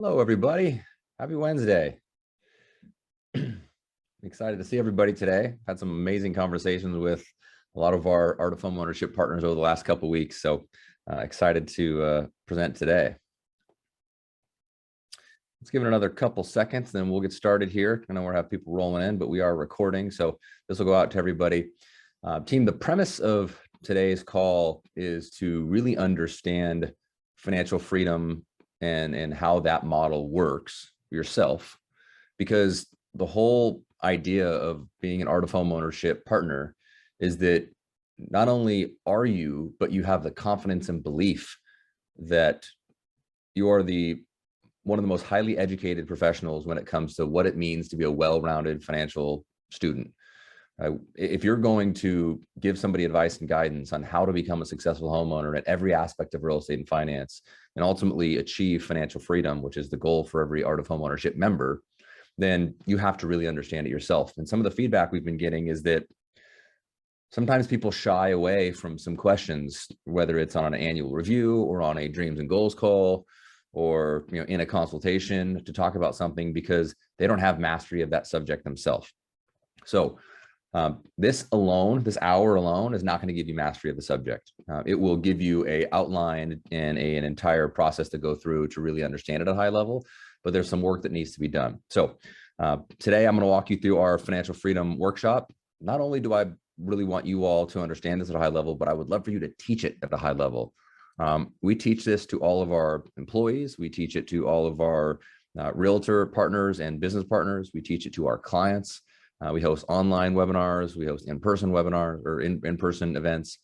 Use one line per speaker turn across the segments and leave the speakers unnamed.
Hello, everybody. Happy Wednesday. Excited to see everybody today. Had some amazing conversations with a lot of our Art of Home Ownership partners over the last couple of weeks. So excited to present today. Let's give it another couple seconds, then we'll get started here. I know we'll have people rolling in, but we are recording. So this will go out to everybody. Team, the premise of today's call is to really understand financial freedom and how that model works yourself, because the whole idea of being an Art of Home Ownership partner is that not only are you, but you have the confidence and belief that you are one of the most highly educated professionals when it comes to what it means to be a well-rounded financial student. If you're going to give somebody advice and guidance on how to become a successful homeowner at every aspect of real estate and finance, and ultimately achieve financial freedom, which is the goal for every Art of Home Ownership member, then you have to really understand it yourself. And some of the feedback we've been getting is that sometimes people shy away from some questions, whether it's on an annual review or on a dreams and goals call, or in a consultation to talk about something, because they don't have mastery of that subject themselves. So this hour alone is not going to give you mastery of the subject. It will give you an outline and an entire process to go through to really understand it at a high level, but there's some work that needs to be done. So today I'm going to walk you through our financial freedom workshop. Not only do I really want you all to understand this at a high level, but I would love for you to teach it at a high level. We teach this to all of our employees. We teach it to all of our realtor partners and business partners. We teach it to our clients. We host online webinars. We host in-person webinars or in-person events.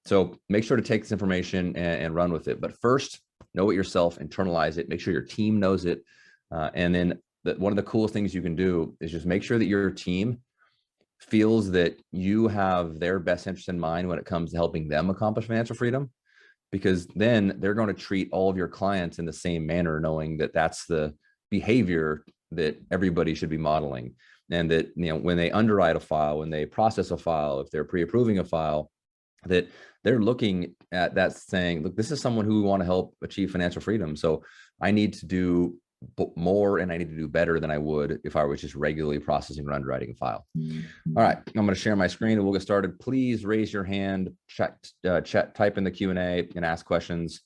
So make sure to take this information and run with it. But first, know it yourself, internalize it, make sure your team knows it. And then one of the coolest things you can do is just make sure that your team feels that you have their best interest in mind when it comes to helping them accomplish financial freedom, because then they're going to treat all of your clients in the same manner, knowing that that's the behavior that everybody should be modeling. And that, when they underwrite a file, when they process a file, if they're pre-approving a file, that they're looking at that saying, look, this is someone who we want to help achieve financial freedom. So I need to do more and I need to do better than I would if I was just regularly processing or underwriting a file. All right, I'm going to share my screen and we'll get started. Please raise your hand, type in the Q&A and ask questions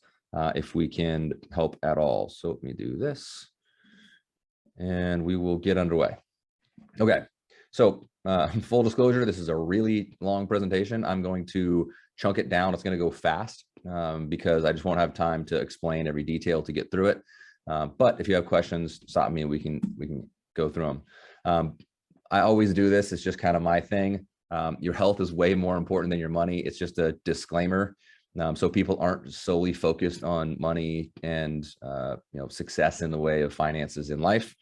if we can help at all. So let me do this and we will get underway. Okay, so full disclosure, this is a really long presentation. I'm going to chunk it down. It's going to go fast because I just won't have time to explain every detail to get through it. But if you have questions, stop me and we can go through them. I always do this. It's just kind of my thing. Your health is way more important than your money. It's just a disclaimer. So people aren't solely focused on money and success in the way of finances in life,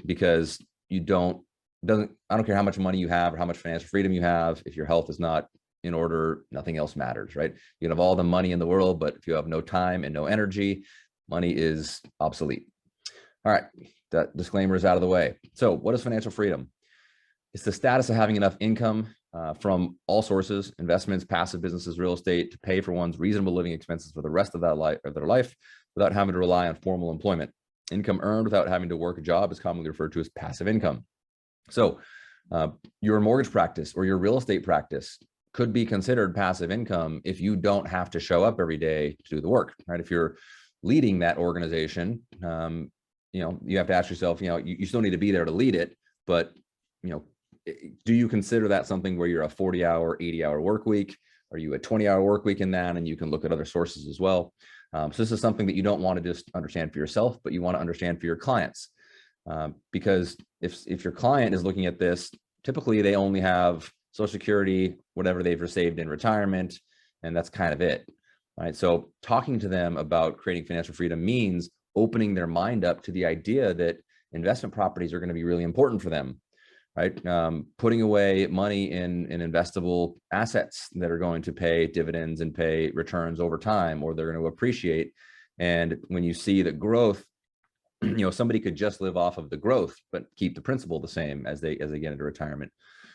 because I don't care how much money you have or how much financial freedom you have. If your health is not in order, nothing else matters, right? You can have all the money in the world, but if you have no time and no energy, money is obsolete. All right, that disclaimer is out of the way. So what is financial freedom? It's the status of having enough income from all sources, investments, passive businesses, real estate, to pay for one's reasonable living expenses for the rest of their life without having to rely on formal employment. Income earned without having to work a job is commonly referred to as passive income. So your mortgage practice or your real estate practice could be considered passive income if you don't have to show up every day to do the work, right? If you're leading that organization, you have to ask yourself, you still need to be there to lead it, but do you consider that something where you're a 40-hour, 80-hour work week? Are you a 20-hour work week in that? And you can look at other sources as well. So this is something that you don't want to just understand for yourself, but you want to understand for your clients. Because if your client is looking at this, typically they only have Social Security, whatever they've received in retirement, and that's kind of it. Right? So talking to them about creating financial freedom means opening their mind up to the idea that investment properties are going to be really important for them. Right? Putting away money in investable assets that are going to pay dividends and pay returns over time, or they're going to appreciate. And when you see that growth, somebody could just live off of the growth, but keep the principal the same as they get into retirement.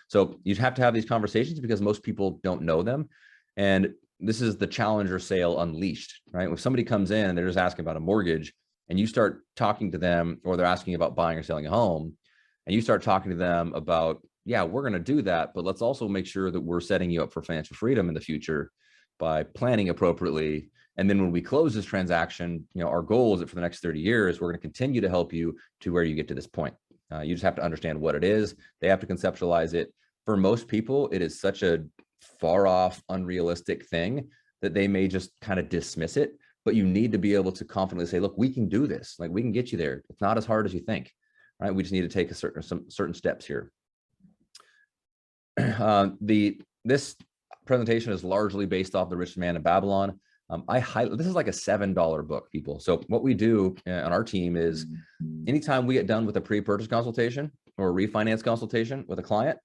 So you'd have to have these conversations because most people don't know them. And this is the challenger sale unleashed, right? When somebody comes in and they're just asking about a mortgage, and you start talking to them, or they're asking about buying or selling a home, and you start talking to them about, yeah, we're going to do that, but let's also make sure that we're setting you up for financial freedom in the future by planning appropriately. And then when we close this transaction, our goal is that for the next 30 years, we're going to continue to help you to where you get to this point. You just have to understand what it is. They have to conceptualize it. For most people, it is such a far off, unrealistic thing that they may just kind of dismiss it. But you need to be able to confidently say, look, we can do this. Like, we can get you there. It's not as hard as you think, right? We just need to take some certain steps here. This presentation is largely based off The Richest Man in Babylon. This is like a $7 book, people. So what we do on our team is anytime we get done with a pre-purchase consultation or a refinance consultation with a client,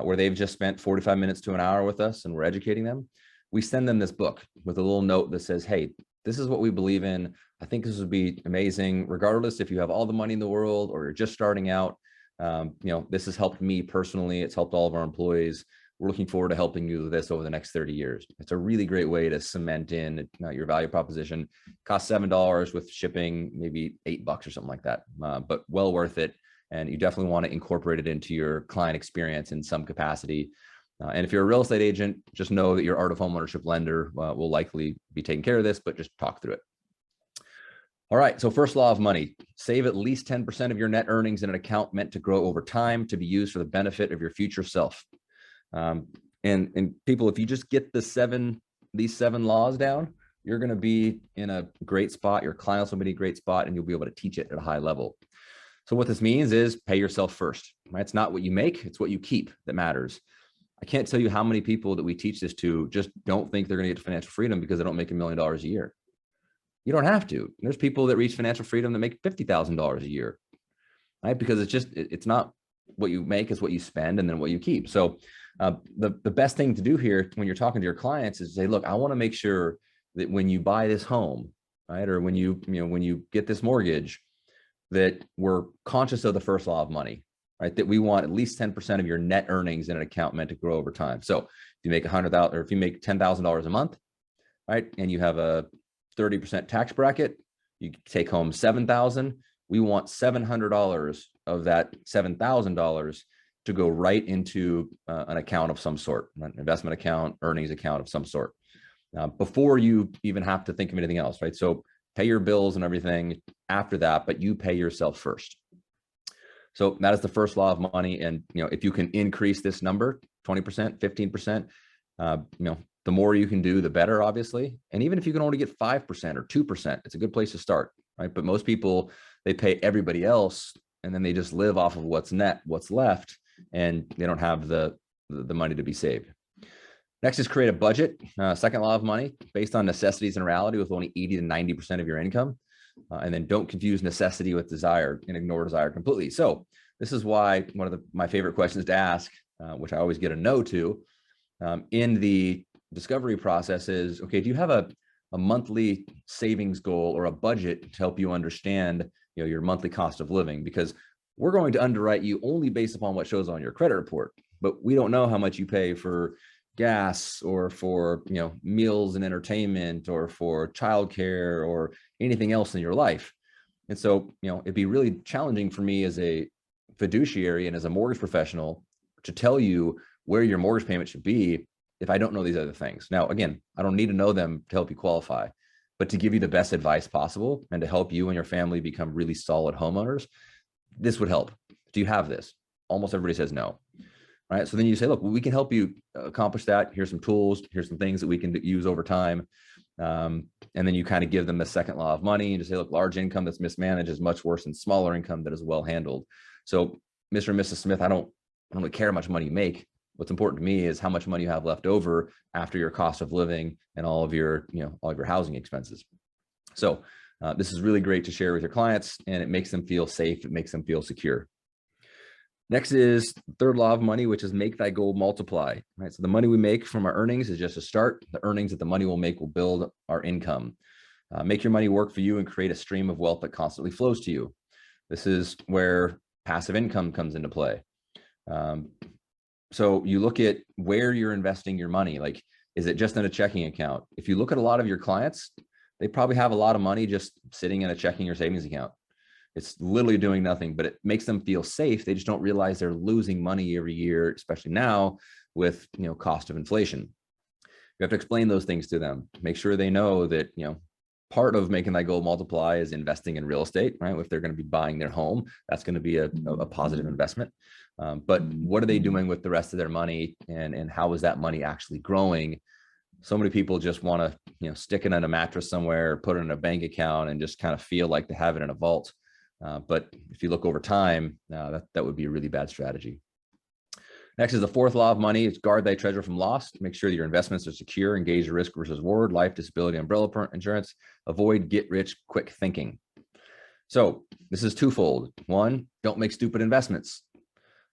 where they've just spent 45 minutes to an hour with us and we're educating them, we send them this book with a little note that says, hey, this is what we believe in. I think this would be amazing, regardless if you have all the money in the world or you're just starting out. This has helped me personally. It's helped all of our employees. We're looking forward to helping you with this over the next 30 years. It's a really great way to cement in your value proposition. Costs $7 with shipping, maybe $8 or something like that, but well worth it. And you definitely want to incorporate it into your client experience in some capacity. And if you're a real estate agent, just know that your Art of Homeownership lender will likely be taking care of this, but just talk through it. All right, so first law of money: save at least 10% of your net earnings in an account meant to grow over time to be used for the benefit of your future self. And people, if you just get these 7 laws down, you're going to be in a great spot. Your clients will be in a great spot, and you'll be able to teach it at a high level. So what this means is pay yourself first, right? It's not what you make, it's what you keep that matters. I can't tell you how many people that we teach this to just don't think they're going to get to financial freedom because they don't make $1 million a year. You don't have to. There's people that reach financial freedom that make $50,000 a year, right? Because it's not what you make, it's what you spend and then what you keep. So the best thing to do here when you're talking to your clients is say, look, I want to make sure that when you buy this home, right, or when you get this mortgage, that we're conscious of the first law of money, right? That we want at least 10% of your net earnings in an account meant to grow over time. So if you make $100,000, or if you make $10,000 a month, right, and you have a 30% tax bracket, you take home $7,000. We want $700 of that $7,000 to go right into an account of some sort, an investment account, earnings account of some sort, before you even have to think of anything else, right? So pay your bills and everything after that, but you pay yourself first. So that is the first law of money. And if you can increase this number, 20%, 15%, the more you can do, the better, obviously. And even if you can only get 5% or 2%, it's a good place to start, right? But most people, they pay everybody else, and then they just live off of what's left, and they don't have the money to be saved. Next is create a budget. Second law of money: based on necessities and reality, with only 80 to 90% of your income. And then don't confuse necessity with desire and ignore desire completely. So this is why one of my favorite questions to ask, which I always get a no to, in the discovery process is, okay, do you have a monthly savings goal or a budget to help you understand your monthly cost of living? Because we're going to underwrite you only based upon what shows on your credit report, but we don't know how much you pay for gas or for meals and entertainment or for childcare or anything else in your life. And so it'd be really challenging for me as a fiduciary and as a mortgage professional to tell you where your mortgage payment should be if I don't know these other things. Now, again, I don't need to know them to help you qualify, but to give you the best advice possible and to help you and your family become really solid homeowners, this would help. Do you have this? Almost everybody says no. Right. So then you say, look, we can help you accomplish that. Here's some tools. Here's some things that we can use over time. And then you kind of give them the second law of money and just say, look, large income that's mismanaged is much worse than smaller income that is well handled. So Mr. and Mrs. Smith, I don't really care how much money you make. What's important to me is how much money you have left over after your cost of living and all of your housing expenses. So this is really great to share with your clients, and it makes them feel safe. It makes them feel secure. Next is third law of money, which is make thy goal multiply, right? So the money we make from our earnings is just a start. The earnings that the money will make will build our income. Make your money work for you and create a stream of wealth that constantly flows to you. This is where passive income comes into play. So you look at where you're investing your money. Like, is it just in a checking account? If you look at a lot of your clients, they probably have a lot of money just sitting in a checking or savings account. It's literally doing nothing, but it makes them feel safe. They just don't realize they're losing money every year, especially now with, cost of inflation. You have to explain those things to them. Make sure they know that, part of making that goal multiply is investing in real estate, right? If they're going to be buying their home, that's going to be a positive investment. But what are they doing with the rest of their money, and how is that money actually growing? So many people just want to, stick it in a mattress somewhere, put it in a bank account, and just kind of feel like they have it in a vault. But if you look over time, that would be a really bad strategy. Next is the fourth law of money. It's guard thy treasure from loss. Make sure that your investments are secure, engage risk versus reward, life, disability, umbrella insurance, avoid get rich quick thinking. So this is twofold. One, don't make stupid investments.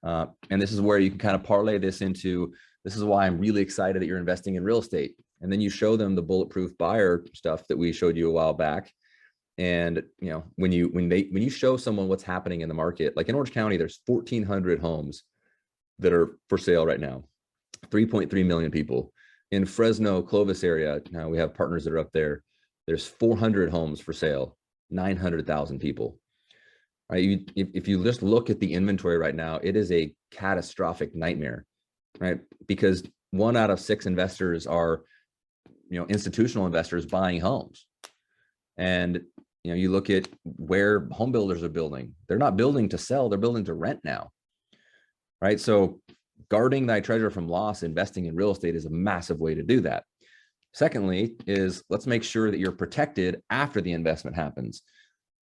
And this is where you can kind of parlay this into, this is why I'm really excited that you're investing in real estate. And then you show them the bulletproof buyer stuff that we showed you a while back. And, when you show someone what's happening in the market, like in Orange County, there's 1,400 homes that are for sale right now, 3.3 million people. In Fresno, Clovis area, now we have partners that are up there. There's 400 homes for sale, 900,000 people. Right? If you just look at the inventory right now, it is a catastrophic nightmare, right? Because 1 out of 6 investors are, institutional investors buying homes. And, you look at where home builders are building. They're not building to sell, they're building to rent now. Right? So guarding thy treasure from loss, investing in real estate is a massive way to do that. Secondly is, let's make sure that you're protected after the investment happens.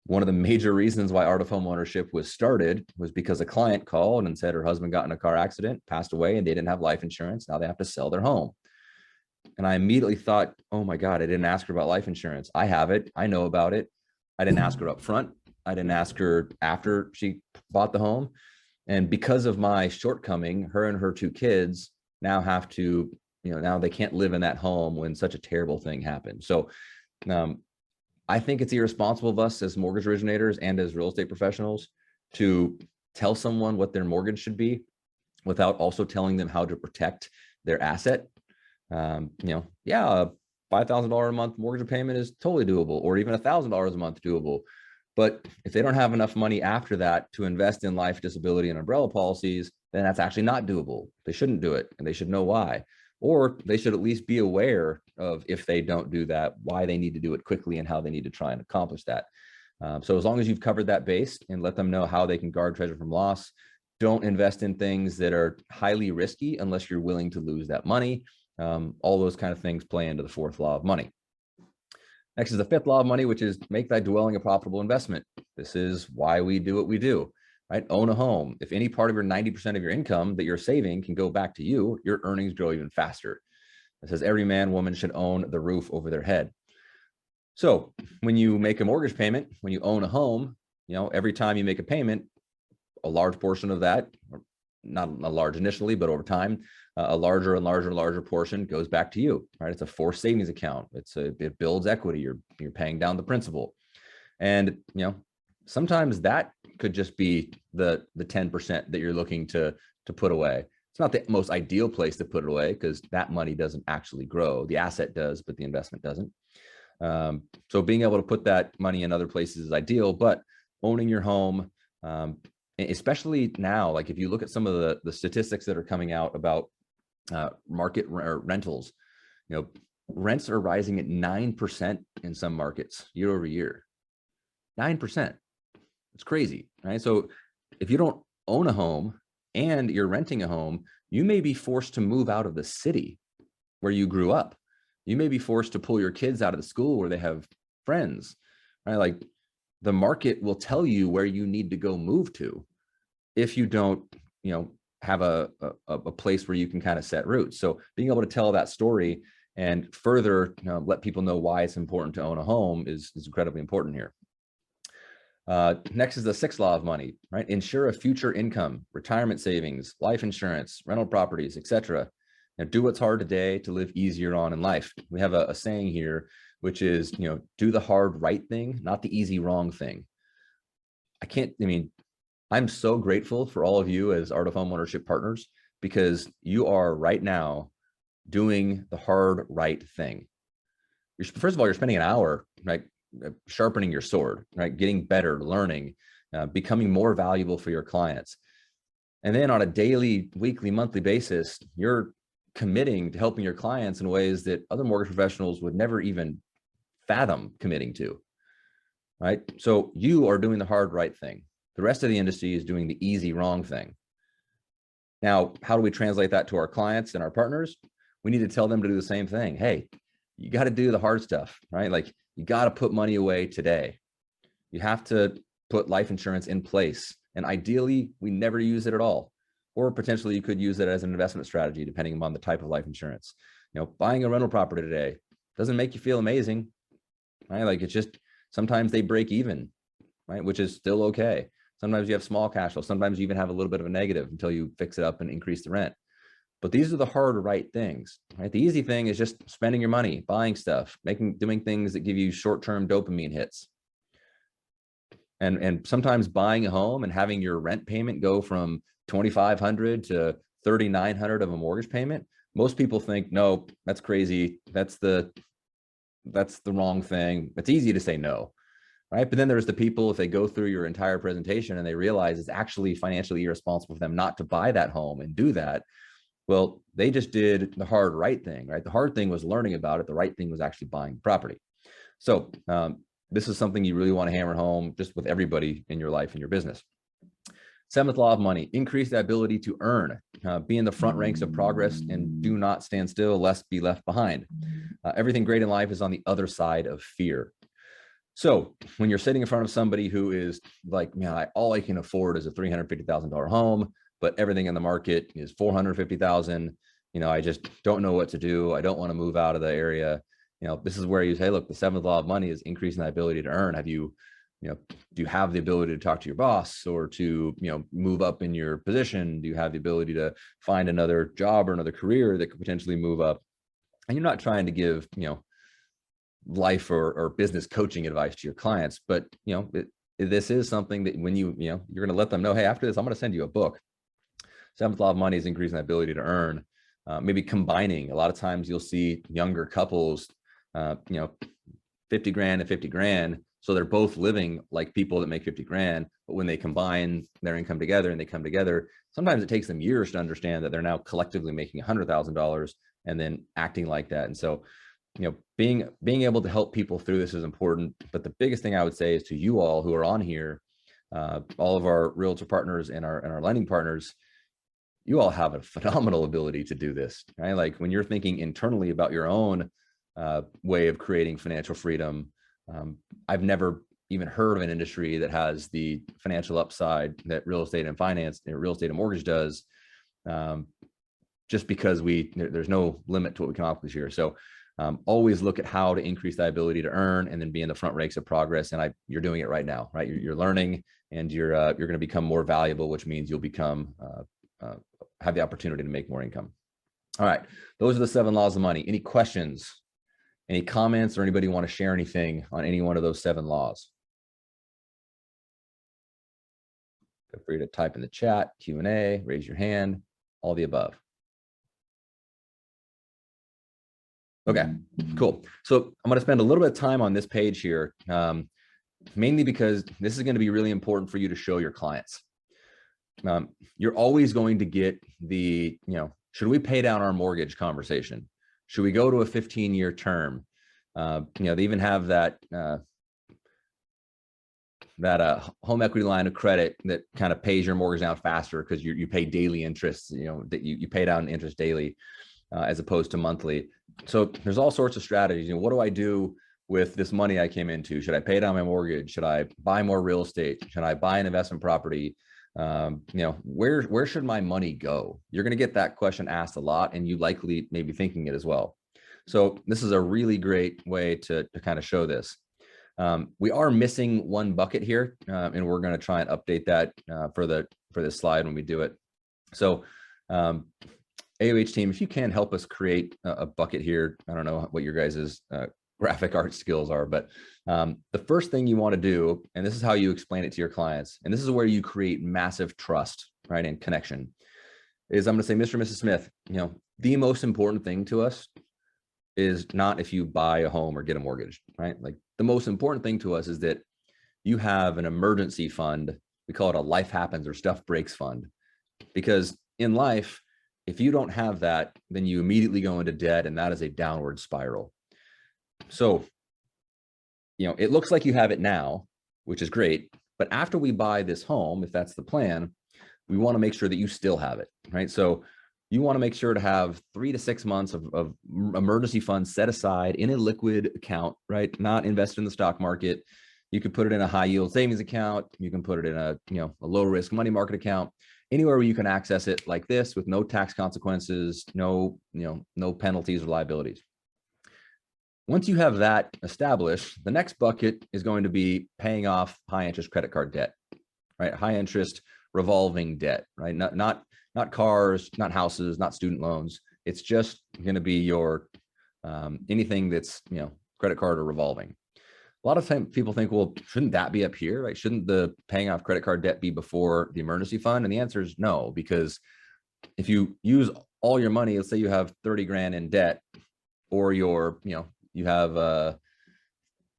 One of the major reasons why Art of Home Ownership was started was because a client called and said her husband got in a car accident, passed away, and they didn't have life insurance. Now they have to sell their home. And I immediately thought, oh my God, I didn't ask her about life insurance. I have it. I know about it. I didn't ask her up front. I didn't ask her after she bought the home. And because of my shortcoming, her and her 2 kids now have to, now they can't live in that home when such a terrible thing happened. So I think it's irresponsible of us as mortgage originators and as real estate professionals to tell someone what their mortgage should be without also telling them how to protect their asset. Yeah, $5,000 a month mortgage payment is totally doable, or even $1,000 a month doable. But if they don't have enough money after that to invest in life, disability, and umbrella policies, then that's actually not doable. They shouldn't do it, and they should know why. Or they should at least be aware of, if they don't do that, why they need to do it quickly and how they need to try and accomplish that. So as long as you've covered that base and let them know how they can guard treasure from loss, don't invest in things that are highly risky unless you're willing to lose that money. All those kind of things play into the fourth law of money. Next is the fifth law of money, which is make thy dwelling a profitable investment. This is why we do what we do, right? Own a home. If any part of your 90% of your income that you're saving can go back to you, your earnings grow even faster. It says every man, woman should own the roof over their head. So when you make a mortgage payment, when you own a home, every time you make a payment, a large portion of that, not a large initially, but over time, a larger and larger portion goes back to you, right? It's a forced savings account. It builds equity. You're paying down the principal. And, sometimes that could just be the 10% that you're looking to put away. It's not the most ideal place to put it away because that money doesn't actually grow. The asset does, but the investment doesn't. So being able to put that money in other places is ideal, but owning your home, especially now, like if you look at some of the statistics that are coming out about market rentals, rents are rising at 9% in some markets year over year. 9%. It's crazy, right? So if you don't own a home and you're renting a home, you may be forced to move out of the city where you grew up. You may be forced to pull your kids out of the school where they have friends, right? Like the market will tell you where you need to go move to if you don't, have a place where you can kind of set roots. So being able to tell that story and further let people know why it's important to own a home is incredibly important here. Next is the sixth law of money, right? Ensure a future income, retirement savings, life insurance, rental properties, etc. Now, do what's hard today to live easier on in life. We have a saying here, which is, do the hard right thing, not the easy wrong thing. I'm so grateful for all of you as Art of Home Ownership partners, because you are right now doing the hard right thing. first of all, you're spending an hour, right, sharpening your sword, right, getting better, learning, becoming more valuable for your clients. And then on a daily, weekly, monthly basis, you're committing to helping your clients in ways that other mortgage professionals would never even fathom committing to, right? So you are doing the hard right thing. The rest of the industry is doing the easy wrong thing. Now, how do we translate that to our clients and our partners? We need to tell them to do the same thing. Hey, you got to do the hard stuff, right? Like you got to put money away today. You have to put life insurance in place. And ideally, we never use it at all. Or potentially you could use it as an investment strategy, depending upon the type of life insurance. You know, buying a rental property today doesn't make you feel amazing, right? Like it's just, sometimes they break even, right? Which is still okay. Sometimes you have small cash flow. Sometimes you even have a little bit of a negative until you fix it up and increase the rent. But these are the hard right things, right? The easy thing is just spending your money, buying stuff, doing things that give you short-term dopamine hits. And sometimes buying a home and having your rent payment go from $2,500 to $3,900 of a mortgage payment. Most people think, no, that's crazy. That's the wrong thing. It's easy to say no, right? But then there's the people, if they go through your entire presentation and they realize it's actually financially irresponsible for them not to buy that home and do that, well, they just did the hard right thing, right? The hard thing was learning about it. The right thing was actually buying the property. So this is something you really want to hammer home just with everybody in your life and your business. Seventh law of money: increase the ability to earn. Be in the front ranks of progress and do not stand still, lest be left behind. Everything great in life is on the other side of fear. So when you're sitting in front of somebody who is like, man, all I can afford is a $350,000 home, but everything in the market is $450,000. You know, I just don't know what to do. I don't want to move out of the area. You know, this is where you say, look, the seventh law of money is increasing the ability to earn. Have you, do you have the ability to talk to your boss or to, move up in your position? Do you have the ability to find another job or another career that could potentially move up? And you're not trying to give, life or business coaching advice to your clients, but, this is something that when you're going to let them know, hey, after this, I'm going to send you a book. Seventh law of money is increasing the ability to earn. Maybe combining. A lot of times you'll see younger couples, 50 grand and 50 grand. So they're both living like people that make 50 grand, but when they combine their income together and they come together, sometimes it takes them years to understand that they're now collectively making $100,000 and then acting like that. And so, being able to help people through this is important. But the biggest thing I would say is to you all who are on here, all of our realtor partners and our lending partners, you all have a phenomenal ability to do this, right? Like when you're thinking internally about your own way of creating financial freedom, I've never even heard of an industry that has the financial upside that real estate and finance, real estate and mortgage does, just because there's no limit to what we can accomplish here. So always look at how to increase that ability to earn and then be in the front ranks of progress. And you're doing it right now, right? You're learning and you're going to become more valuable, which means you'll become have the opportunity to make more income. All right. Those are the 7 laws of money. Any questions, any comments, or anybody want to share anything on any one of those 7 laws? Feel free to type in the chat, Q&A, raise your hand, all the above. Okay, cool. So I'm going to spend a little bit of time on this page here, mainly because this is going to be really important for you to show your clients. You're always going to get the, should we pay down our mortgage conversation? Should we go to a 15-year term? They even have that home equity line of credit that kind of pays your mortgage down faster because you pay daily interest, that you pay down interest daily as opposed to monthly. So there's all sorts of strategies. What do I do with this money I came into? Should I pay down my mortgage? Should I buy more real estate? Should I buy an investment property? Where should my money go? You're going to get that question asked a lot, and you likely may be thinking it as well. So this is a really great way to kind of show this. We are missing one bucket here, and we're going to try and update that for this slide when we do it. So AOH team, if you can help us create a bucket here. I don't know what your guys' graphic art skills are, but the first thing you want to do, and this is how you explain it to your clients, and this is where you create massive trust, right, and connection, is I'm going to say, Mr. and Mrs. Smith, the most important thing to us is not if you buy a home or get a mortgage, right? Like the most important thing to us is that you have an emergency fund. We call it a life happens or stuff breaks fund, because in life, if you don't have that, then you immediately go into debt, and that is a downward spiral. So, it looks like you have it now, which is great. But after we buy this home, if that's the plan, we want to make sure that you still have it, right? So you want to make sure to have 3 to 6 months of emergency funds set aside in a liquid account, right? Not invested in the stock market. You could put it in a high yield savings account. You can put it in a low risk money market account, anywhere where you can access it like this with no tax consequences, no penalties or liabilities. Once you have that established, the next bucket is going to be paying off high interest credit card debt, right? High interest revolving debt, right? Not cars, not houses, not student loans. It's just going to be your anything that's credit card or revolving. A lot of times people think, well, shouldn't that be up here? Right? Shouldn't the paying off credit card debt be before the emergency fund? And the answer is no, because if you use all your money, let's say you have 30 grand in debt, or you have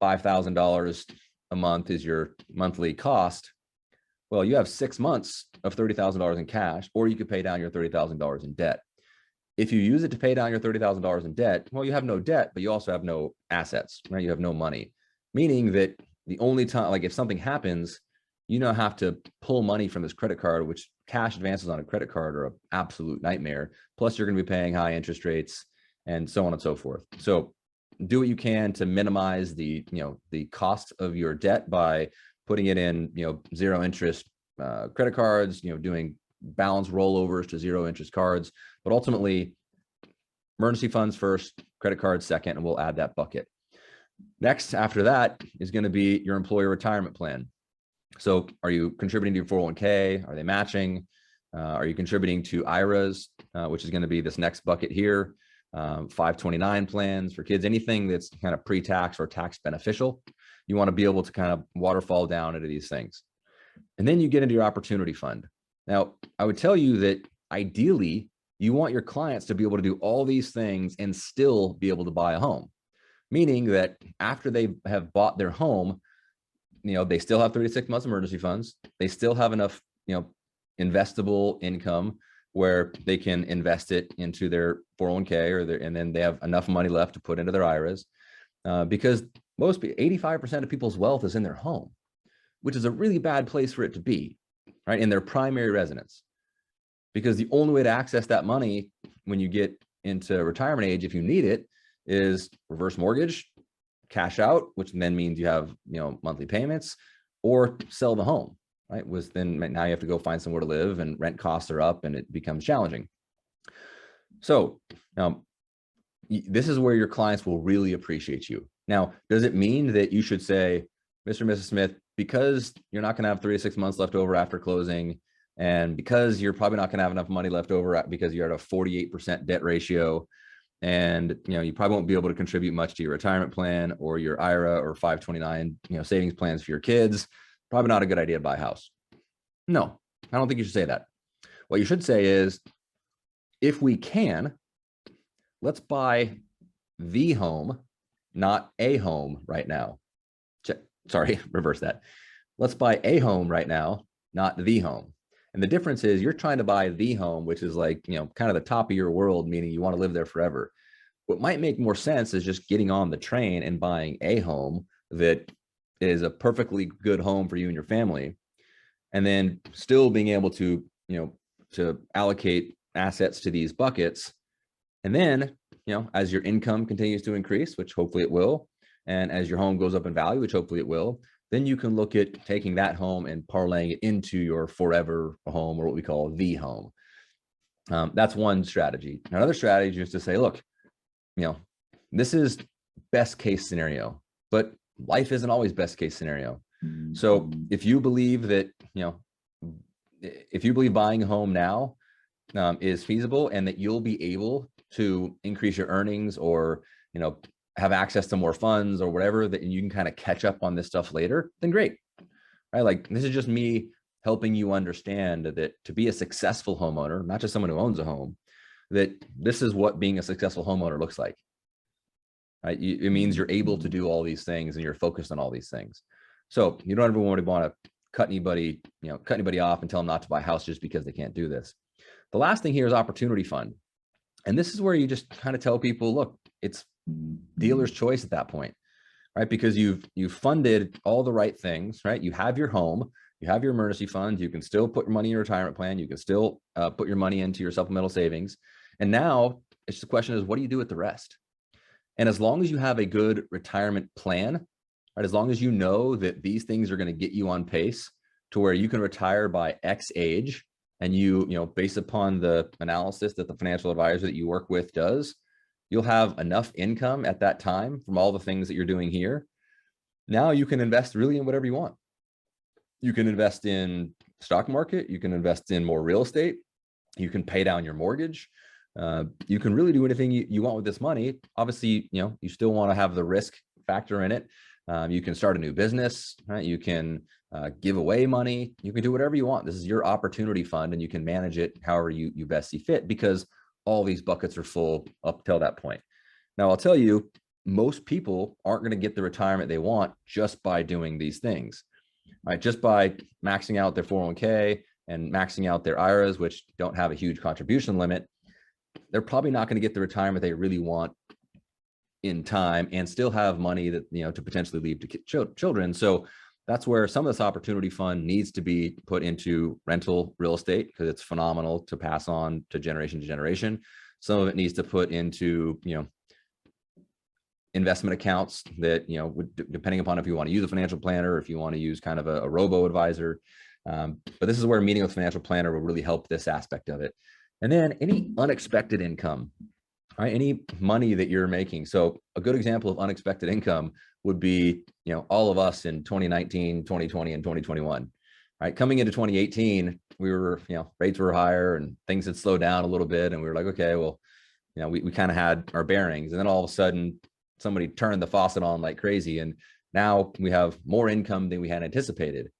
$5,000 a month is your monthly cost. Well, you have 6 months of $30,000 in cash, or you could pay down your $30,000 in debt. If you use it to pay down your $30,000 in debt, well, you have no debt, but you also have no assets, right? You have no money, meaning that the only time, like if something happens, you now have to pull money from this credit card, which cash advances on a credit card are an absolute nightmare. Plus, you're going to be paying high interest rates and so on and so forth. So do what you can to minimize the cost of your debt by putting it in zero interest credit cards, doing balance rollovers to zero interest cards. But ultimately, emergency funds first, credit cards second, and we'll add that bucket. Next, after that, is going to be your employer retirement plan. So are you contributing to your 401k? Are they matching? Are you contributing to IRAs, which is going to be this next bucket here? 529 plans for kids, anything that's kind of pre-tax or tax beneficial. You want to be able to kind of waterfall down into these things. And then you get into your opportunity fund. Now, I would tell you that ideally, you want your clients to be able to do all these things and still be able to buy a home, meaning that after they have bought their home, they still have 36 months emergency funds. They still have enough, investable income where they can invest it into their 401k and then they have enough money left to put into their IRAs, because 85% of people's wealth is in their home, which is a really bad place for it to be, right? In their primary residence, because the only way to access that money when you get into retirement age, if you need it, is reverse mortgage, cash out, which then means you have, monthly payments, or sell the home, right? Then now you have to go find somewhere to live and rent costs are up and it becomes challenging. So this is where your clients will really appreciate you. Now, does it mean that you should say, Mr. and Mrs. Smith, because you're not going to have 3 to 6 months left over after closing, and because you're probably not going to have enough money left over because you're at a 48% debt ratio, and you probably won't be able to contribute much to your retirement plan or your IRA or 529 savings plans for your kids, probably not a good idea to buy a house. No, I don't think you should say that. What you should say is, if we can, let's buy the home, not a home right now. Sorry, reverse that. Let's buy a home right now, not the home. And the difference is you're trying to buy the home, which is like, kind of the top of your world, meaning you want to live there forever. What might make more sense is just getting on the train and buying a home that is a perfectly good home for you and your family. And then still being able to, to allocate assets to these buckets. And then, as your income continues to increase, which hopefully it will, and as your home goes up in value, which hopefully it will, then you can look at taking that home and parlaying it into your forever home, or what we call the home. That's one strategy. Another strategy is to say, look, this is best case scenario, but life isn't always best case scenario. So if you believe that, if you believe buying a home now is feasible and that you'll be able to increase your earnings or, have access to more funds or whatever, that you can kind of catch up on this stuff later, then great, right? Like, this is just me helping you understand that to be a successful homeowner, not just someone who owns a home, that this is what being a successful homeowner looks like. right? It means you're able to do all these things and you're focused on all these things. So you don't ever want to cut anybody off and tell them not to buy a house just because they can't do this. The last thing here is opportunity fund. And this is where you just kind of tell people, look, it's dealer's choice at that point, right? Because you've funded all the right things, right? You have your home, you have your emergency fund, you can still put your money in your retirement plan, you can still put your money into your supplemental savings. And now it's the question is, what do you do with the rest? And as long as you have a good retirement plan, right? As long as you know that these things are going to get you on pace to where you can retire by X age, and based upon the analysis that the financial advisor that you work with does, you'll have enough income at that time from all the things that you're doing here. Now you can invest really in whatever you want. You can invest in stock market, you can invest in more real estate, you can pay down your mortgage. You can really do anything you want with this money. Obviously, you still want to have the risk factor in it. You can start a new business, right? You can give away money. You can do whatever you want. This is your opportunity fund, and you can manage it however you best see fit, because all these buckets are full up till that point. Now, I'll tell you, most people aren't going to get the retirement they want just by doing these things, right? Just by maxing out their 401k and maxing out their IRAs, which don't have a huge contribution limit. They're probably not going to get the retirement they really want in time and still have money that, to potentially leave to children. So that's where some of this opportunity fund needs to be put into rental real estate, because it's phenomenal to pass on to generation. Some of it needs to put into, investment accounts that, depending upon if you want to use a financial planner, or if you want to use kind of a robo advisor. But this is where meeting with a financial planner will really help this aspect of it. And then any unexpected income, right? Any money that you're making. So a good example of unexpected income would be, all of us in 2019, 2020, and 2021, right? Coming into 2018, we were, rates were higher and things had slowed down a little bit. And we were like, okay, well, we kind of had our bearings. And then all of a sudden somebody turned the faucet on like crazy. And now we have more income than we had anticipated.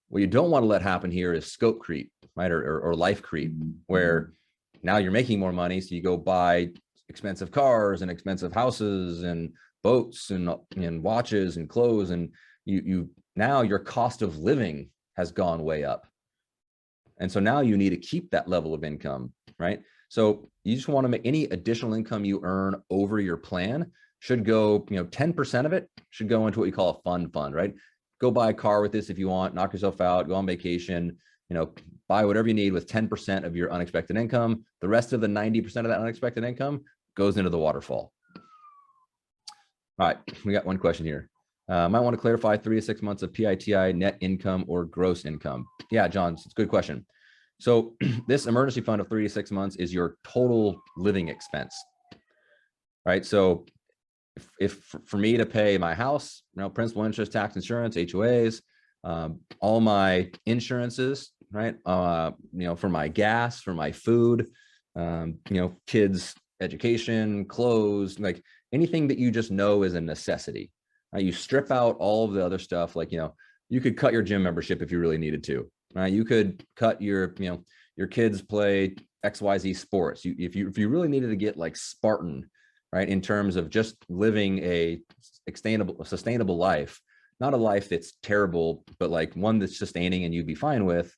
What you don't want to let happen here is scope creep, right? Or life creep, where now you're making more money. So you go buy expensive cars and expensive houses and boats and watches and clothes. And now your cost of living has gone way up. And so now you need to keep that level of income, right? So you just want to make any additional income you earn over your plan should go, 10% of it should go into what we call a fund, right? Go buy a car with this if you want, knock yourself out, go on vacation, buy whatever you need with 10% of your unexpected income. The rest of the 90% of that unexpected income goes into the waterfall. All right, we got one question here. Might want to clarify 3 to 6 months of PITI net income or gross income. Yeah, John, it's a good question. So this emergency fund of 3 to 6 months is your total living expense, right? So if for me to pay my house, principal, interest, tax, insurance, HOAs, all my insurances, right? For my gas, for my food, kids' education, clothes, like anything that you just know is a necessity. You strip out all of the other stuff, like, you could cut your gym membership if you really needed to, right? You could cut your kids play XYZ sports. If you really needed to get like Spartan, right, in terms of just living a sustainable life, not a life that's terrible, but like one that's sustaining and you'd be fine with,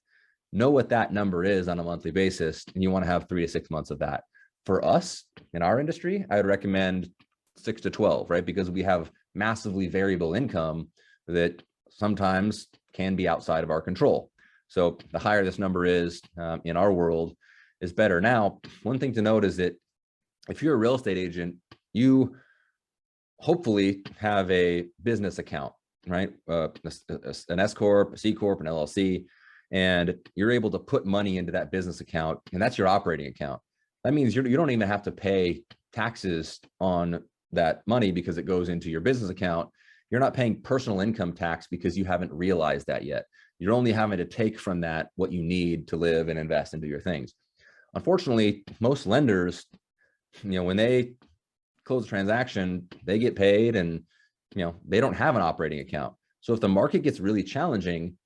know what that number is on a monthly basis. And you want to have 3 to 6 months of that. For us in our industry, I would recommend 6 to 12, right? Because we have massively variable income that sometimes can be outside of our control. So the higher this number is in our world is better. Now, one thing to note is that if you're a real estate agent, you hopefully have a business account, right? An S Corp, a C Corp, an LLC, and you're able to put money into that business account, and that's your operating account. That means you don't even have to pay taxes on that money because it goes into your business account. You're not paying personal income tax because you haven't realized that yet. You're only having to take from that what you need to live and invest into your things. Unfortunately, most lenders, when they close a transaction, they get paid and, they don't have an operating account. So if the market gets really challenging,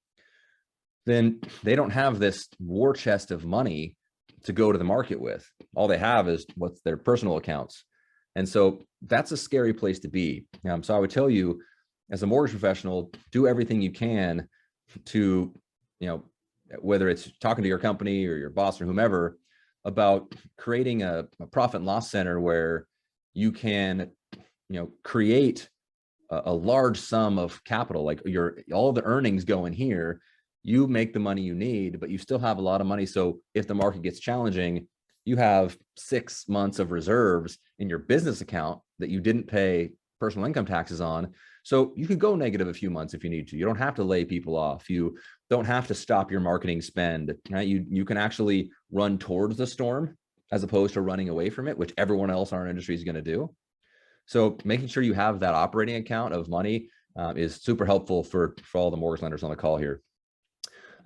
then they don't have this war chest of money to go to the market with. All they have is what's their personal accounts. And so that's a scary place to be. So I would tell you, as a mortgage professional, do everything you can to, whether it's talking to your company or your boss or whomever, about creating a profit and loss center where you can, create a large sum of capital, like all the earnings go in here, you make the money you need, but you still have a lot of money. So if the market gets challenging, you have 6 months of reserves in your business account that you didn't pay personal income taxes on. So you can go negative a few months if you need to. You don't have to lay people off. You don't have to stop your marketing spend. Right? You can actually run towards the storm as opposed to running away from it, which everyone else in our industry is going to do. So making sure you have that operating account of money is super helpful for all the mortgage lenders on the call here.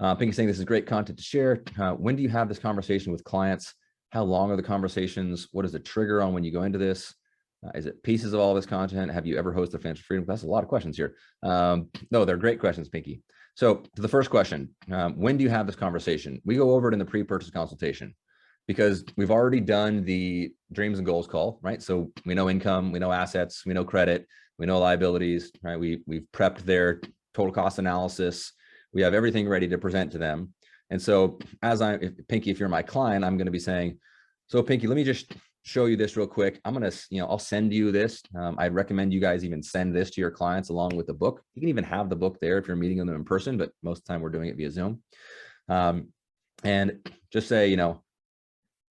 Pinky saying this is great content to share. When do you have this conversation with clients? How long are the conversations? What is the trigger on when you go into this? Is it pieces of all this content? Have you ever hosted financial freedom? That's a lot of questions here. No, they're great questions, Pinky. So to the first question, when do you have this conversation? We go over it in the pre-purchase consultation because we've already done the dreams and goals call, right? So we know income, we know assets, we know credit, we know liabilities, right? We've prepped their total cost analysis. We have everything ready to present to them. And so Pinky, if you're my client, I'm going to be saying, so Pinky, let me just show you this real quick. I'm going to, I'll send you this. I'd recommend you guys even send this to your clients along with the book. You can even have the book there if you're meeting them in person, but most of the time we're doing it via Zoom. And just say,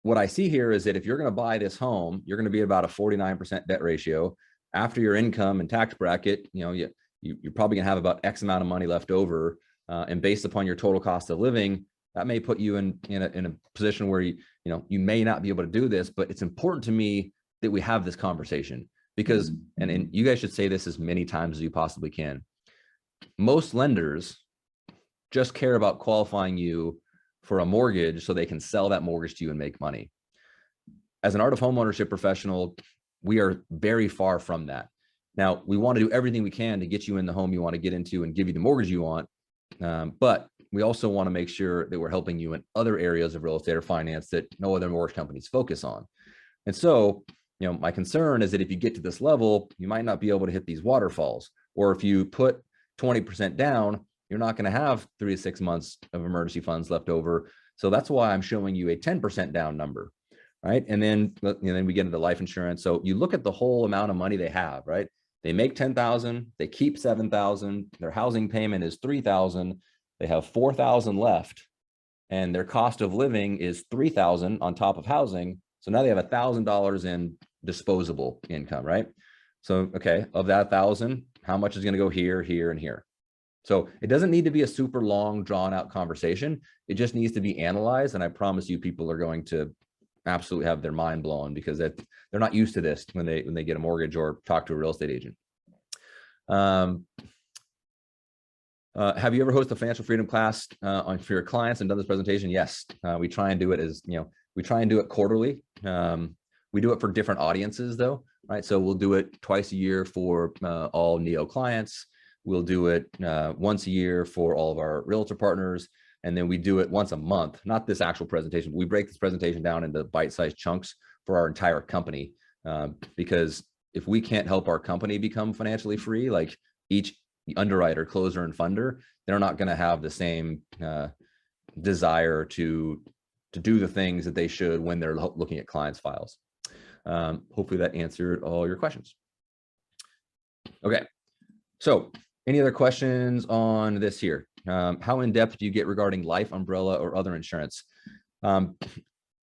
what I see here is that if you're going to buy this home, you're going to be about a 49% debt ratio. After your income and tax bracket, you're probably going to have about X amount of money left over. And based upon your total cost of living, that may put you in a position where you may not be able to do this, but it's important to me that we have this conversation because, and you guys should say this as many times as you possibly can. Most lenders just care about qualifying you for a mortgage so they can sell that mortgage to you and make money. As an art of homeownership professional, we are very far from that. Now, we want to do everything we can to get you in the home you want to get into and give you the mortgage you want. But we also want to make sure that we're helping you in other areas of real estate or finance that no other mortgage companies focus on. And so, my concern is that if you get to this level, you might not be able to hit these waterfalls. Or if you put 20% down, you're not going to have 3 to 6 months of emergency funds left over. So that's why I'm showing you a 10% down number, right? And then we get into life insurance. So you look at the whole amount of money they have, right? They make 10,000, they keep 7,000, their housing payment is 3,000, they have 4,000 left, and their cost of living is 3,000 on top of housing. So now they have $1,000 in disposable income, right? So, okay, of that 1,000, how much is going to go here, here, and here? So it doesn't need to be a super long, drawn out conversation. It just needs to be analyzed. And I promise you, people are going to absolutely have their mind blown because they're not used to this when they get a mortgage or talk to a real estate agent. Have you ever hosted a financial freedom class for your clients and done this presentation? Yes, we try and do it we try and do it quarterly. We do it for different audiences though, right? So we'll do it twice a year for all NEO clients. We'll do it once a year for all of our realtor partners. And then we do it once a month, not this actual presentation, but we break this presentation down into bite-sized chunks for our entire company. Because if we can't help our company become financially free, like each underwriter, closer, and funder, they're not going to have the same desire to do the things that they should when they're looking at clients' files. Hopefully that answered all your questions. Okay, so any other questions on this here? How in-depth do you get regarding life, umbrella, or other insurance?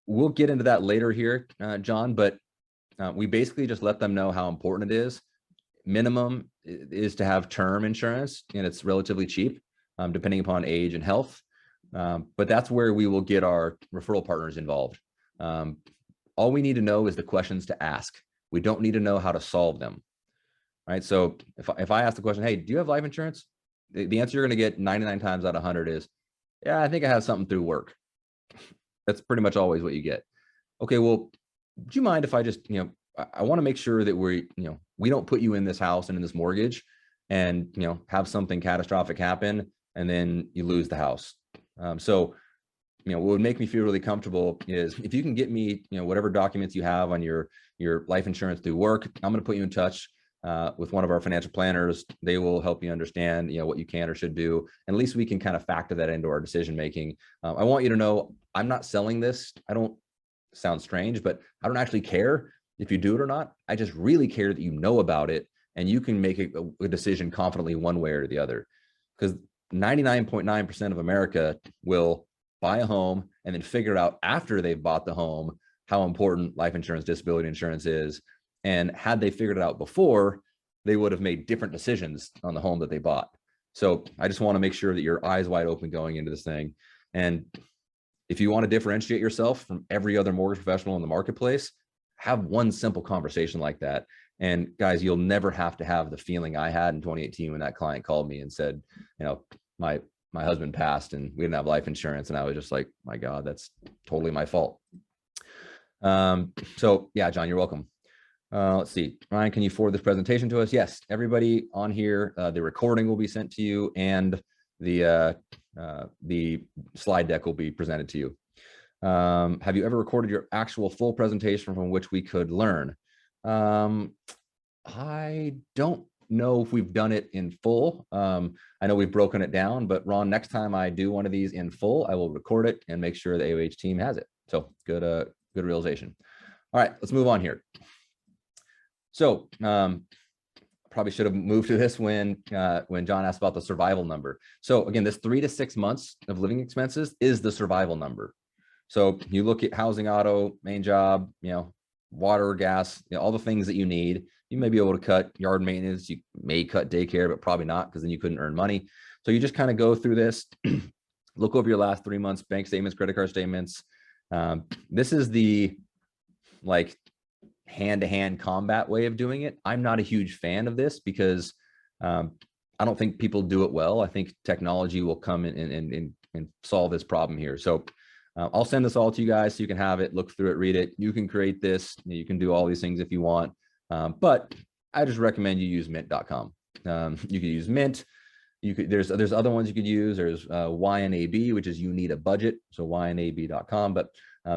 We'll get into that later here, John, but we basically just let them know how important it is. Minimum is to have term insurance, and it's relatively cheap, depending upon age and health. But that's where we will get our referral partners involved. All we need to know is the questions to ask. We don't need to know how to solve them. Right. So if I ask the question, hey, do you have life insurance? The answer you're going to get 99 times out of 100 is, yeah, I think I have something through work. That's pretty much always what you get. Okay, well, do you mind if I just, I want to make sure that we don't put you in this house and in this mortgage and, have something catastrophic happen and then you lose the house. So what would make me feel really comfortable is if you can get me, whatever documents you have on your life insurance through work, I'm going to put you in touch with one of our financial planners. They will help you understand, what you can or should do. And at least we can kind of factor that into our decision making. I want you to know I'm not selling this. I don't sound strange, but I don't actually care if you do it or not. I just really care that you know about it and you can make a decision confidently one way or the other. Because 99.9% of America will buy a home and then figure out after they've bought the home how important life insurance, disability insurance is. And had they figured it out before, they would have made different decisions on the home that they bought. So I just want to make sure that you're eyes wide open going into this thing. And if you want to differentiate yourself from every other mortgage professional in the marketplace, have one simple conversation like that. And guys, you'll never have to have the feeling I had in 2018 when that client called me and said, my husband passed and we didn't have life insurance. And I was just like, my God, that's totally my fault. So yeah, John, you're welcome. Let's see, Ryan, can you forward this presentation to us? Yes, everybody on here, the recording will be sent to you and the slide deck will be presented to you. Have you ever recorded your actual full presentation from which we could learn? I don't know if we've done it in full. I know we've broken it down, but Ron, next time I do one of these in full, I will record it and make sure the AOH team has it. So good realization. All right, let's move on here. So probably should have moved to this when John asked about the survival number. So again, this 3 to 6 months of living expenses is the survival number. So you look at housing, auto, main job, water, gas, all the things that you need. You may be able to cut yard maintenance. You may cut daycare, but probably not, because then you couldn't earn money. So you just kind of go through this, look over your last 3 months, bank statements, credit card statements. This is the hand-to-hand combat way of doing it. I'm not a huge fan of this because I don't think people do it well. I think technology will come in and solve this problem here. So I'll send this all to you guys so you can have it, look through it, read it. You can create this. You can do all these things if you want. But I just recommend you use mint.com. You could use Mint. There's other ones you could use. There's YNAB, which is you need a budget. So YNAB.com. But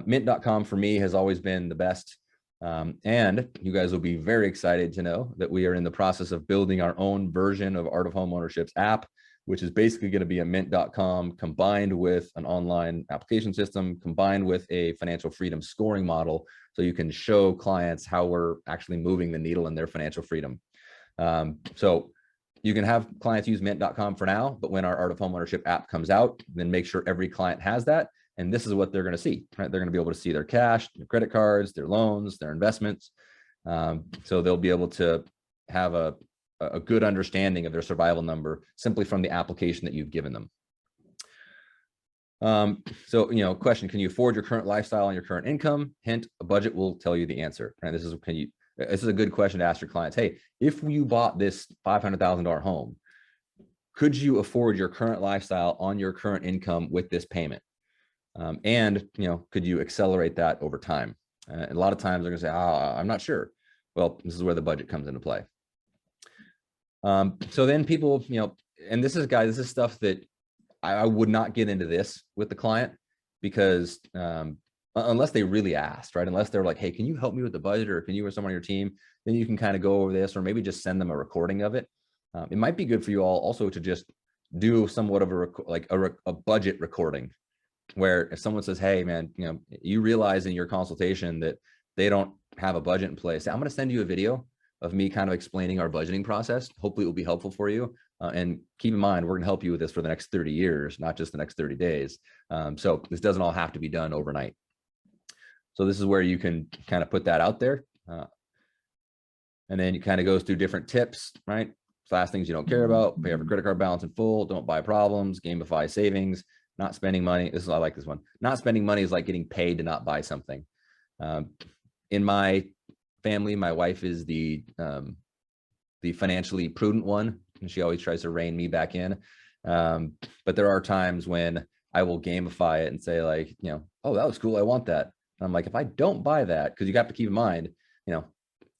mint.com for me has always been the best. And you guys will be very excited to know that we are in the process of building our own version of Art of Homeownership's app, which is basically going to be a mint.com combined with an online application system, combined with a financial freedom scoring model. So you can show clients how we're actually moving the needle in their financial freedom. So you can have clients use mint.com for now, but when our Art of Homeownership app comes out, then make sure every client has that. And this is what they're going to see, right? They're going to be able to see their cash, their credit cards, their loans, their investments. So they'll be able to have a good understanding of their survival number simply from the application that you've given them. So, question, can you afford your current lifestyle and your current income? Hint, a budget will tell you the answer. And this is a good question to ask your clients. Hey, if you bought this $500,000 home, could you afford your current lifestyle on your current income with this payment? And, could you accelerate that over time? And a lot of times they're gonna say, I'm not sure. Well, this is where the budget comes into play. So then people, and this is stuff that I would not get into this with the client because unless they really asked, right? Unless they're like, hey, can you help me with the budget, or can you or someone on your team, then you can kind of go over this, or maybe just send them a recording of it. It might be good for you all also to just do somewhat of a budget recording, where if someone says, hey man, you realize in your consultation that they don't have a budget in place, I'm going to send you a video of me kind of explaining our budgeting process. Hopefully it will be helpful for you. And keep in mind, we're going to help you with this for the next 30 years, not just the next 30 days. So this doesn't all have to be done overnight. So this is where you can kind of put that out there. And then it kind of goes through different tips, right? Last things you don't care about: pay off your credit card balance in full, don't buy problems, gamify savings, not spending money. I like this one. Not spending money is like getting paid to not buy something. In my family, my wife is the financially prudent one, and she always tries to rein me back in. But there are times when I will gamify it and say like, oh, that was cool, I want that. And I'm like, if I don't buy that, because you have to keep in mind,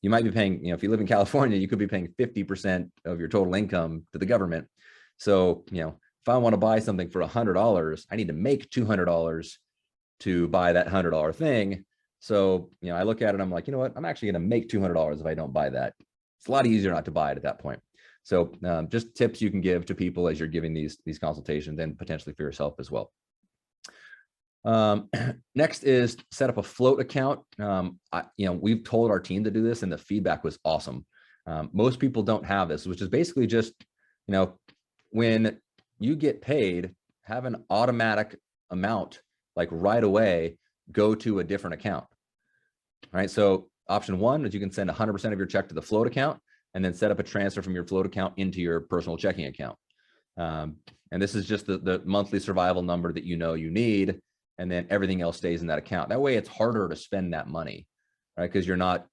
you might be paying, if you live in California, you could be paying 50% of your total income to the government. So, if if I want to buy something for $100, I need to make $200 to buy that $100 thing. So, I look at it, I'm like, you know what? I'm actually going to make $200 if I don't buy that. It's a lot easier not to buy it at that point. So just tips you can give to people as you're giving these consultations, and potentially for yourself as well. Next is set up a float account. We've told our team to do this, and the feedback was awesome. Most people don't have this, which is basically just, when you get paid, have an automatic amount, like right away, go to a different account. All right. So option one is you can send 100% of your check to the float account, and then set up a transfer from your float account into your personal checking account. And this is just the monthly survival number that you need, and then everything else stays in that account. That way it's harder to spend that money, right? Because you're not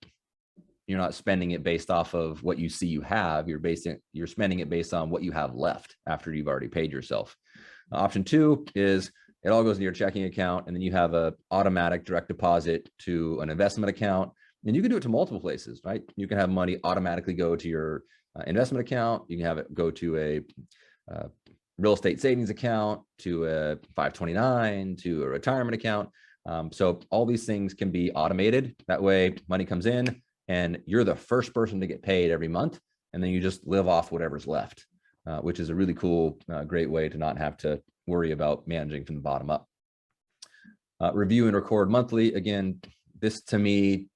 spending it based off of what you see you have. You're spending it based on what you have left after you've already paid yourself. Option two is it all goes into your checking account, and then you have a automatic direct deposit to an investment account. And you can do it to multiple places, right? You can have money automatically go to your investment account. You can have it go to a real estate savings account, to a 529, to a retirement account. So all these things can be automated. That way money comes in and you're the first person to get paid every month. And then you just live off whatever's left, which is a really cool, great way to not have to worry about managing from the bottom up. Review and record monthly. Again, this to me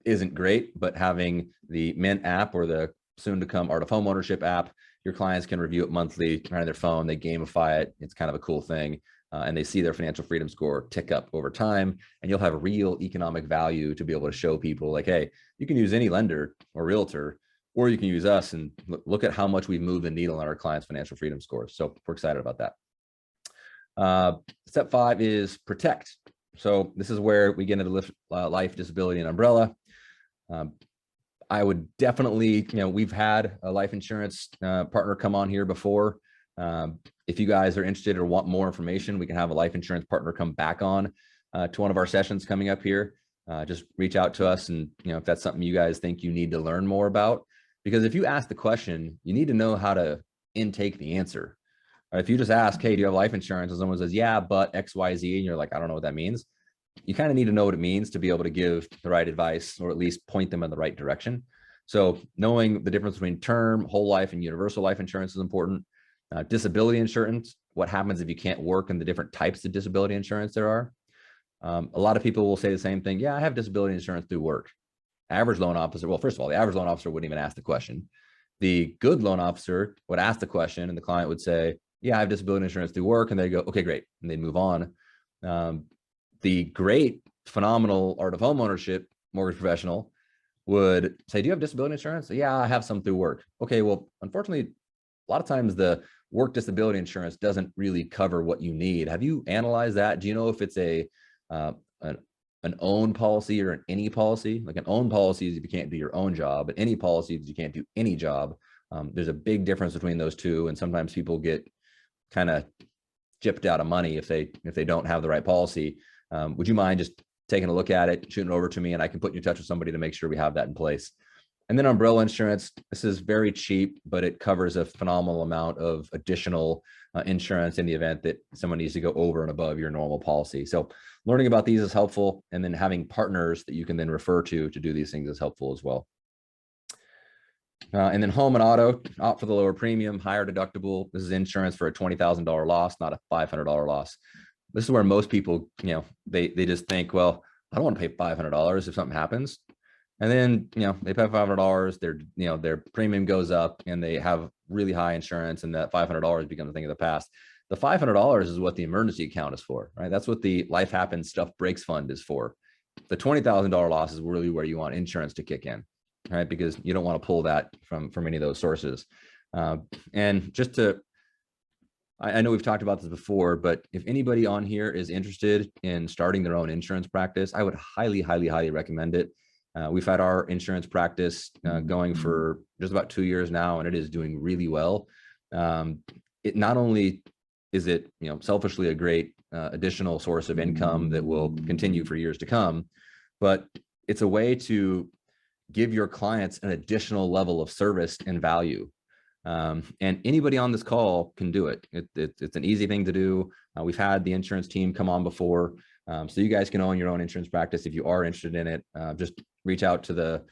isn't great, but having the Mint app, or the soon to come Art of Homeownership app, your clients can review it monthly right on their phone. They gamify it. It's kind of a cool thing. And they see their financial freedom score tick up over time, and you'll have real economic value to be able to show people like, hey, you can use any lender or realtor, or you can use us, and look at how much we've moved the needle on our clients' financial freedom scores. So we're excited about that. Step 5 is protect. So this is where we get into life, disability, and umbrella. I would definitely, we've had a life insurance partner come on here before. If you guys are interested or want more information, we can have a life insurance partner come back on to one of our sessions coming up here. Just reach out to us, and if that's something you guys think you need to learn more about, because if you ask the question, you need to know how to intake the answer. If you just ask, hey, do you have life insurance? And someone says, yeah, but XYZ, and you're like, I don't know what that means. You kind of need to know what it means to be able to give the right advice, or at least point them in the right direction. So knowing the difference between term, whole life, and universal life insurance is important. Disability insurance, what happens if you can't work, and the different types of disability insurance there are. A lot of people will say the same thing. Yeah, I have disability insurance through work. Average loan officer, well, first of all, the average loan officer wouldn't even ask the question. The good loan officer would ask the question, and the client would say, yeah, I have disability insurance through work. And they go, okay, great. And they'd move on. The great, phenomenal Art of Homeownership mortgage professional would say, do you have disability insurance? Yeah, I have some through work. Okay, well, unfortunately, a lot of times the work disability insurance doesn't really cover what you need. Have you analyzed that? Do you know if it's an own policy or an any policy? Like an own policy is if you can't do your own job, and any policy is you can't do any job. There's a big difference between those two, and sometimes people get kind of gypped out of money if they don't have the right policy. Would you mind just taking a look at it, shooting it over to me, and I can put you in touch with somebody to make sure we have that in place? And then umbrella insurance, this is very cheap, but it covers a phenomenal amount of additional insurance in the event that someone needs to go over and above your normal policy. So learning about these is helpful, and then having partners that you can then refer to do these things is helpful as well. And then home and auto, opt for the lower premium, higher deductible. This is insurance for a $20,000 loss, not a $500 loss. This is where most people, they just think, well, I don't want to pay $500 if something happens. And then, they pay $500, their premium goes up, and they have really high insurance, and that $500 becomes a thing of the past. The $500 is what the emergency account is for, right? That's what the life happens, stuff breaks fund is for. The $20,000 loss is really where you want insurance to kick in, right? Because you don't want to pull that from any of those sources. And just to, I know we've talked about this before, but if anybody on here is interested in starting their own insurance practice, I would highly, highly, highly recommend it. We've had our insurance practice going for just about 2 years now, and it is doing really well. It not only is it, selfishly a great additional source of income that will continue for years to come, but it's a way to give your clients an additional level of service and value. And anybody on this call can do it. It's an easy thing to do. We've had the insurance team come on before. So you guys can own your own insurance practice. If you are interested in it, just reach out to the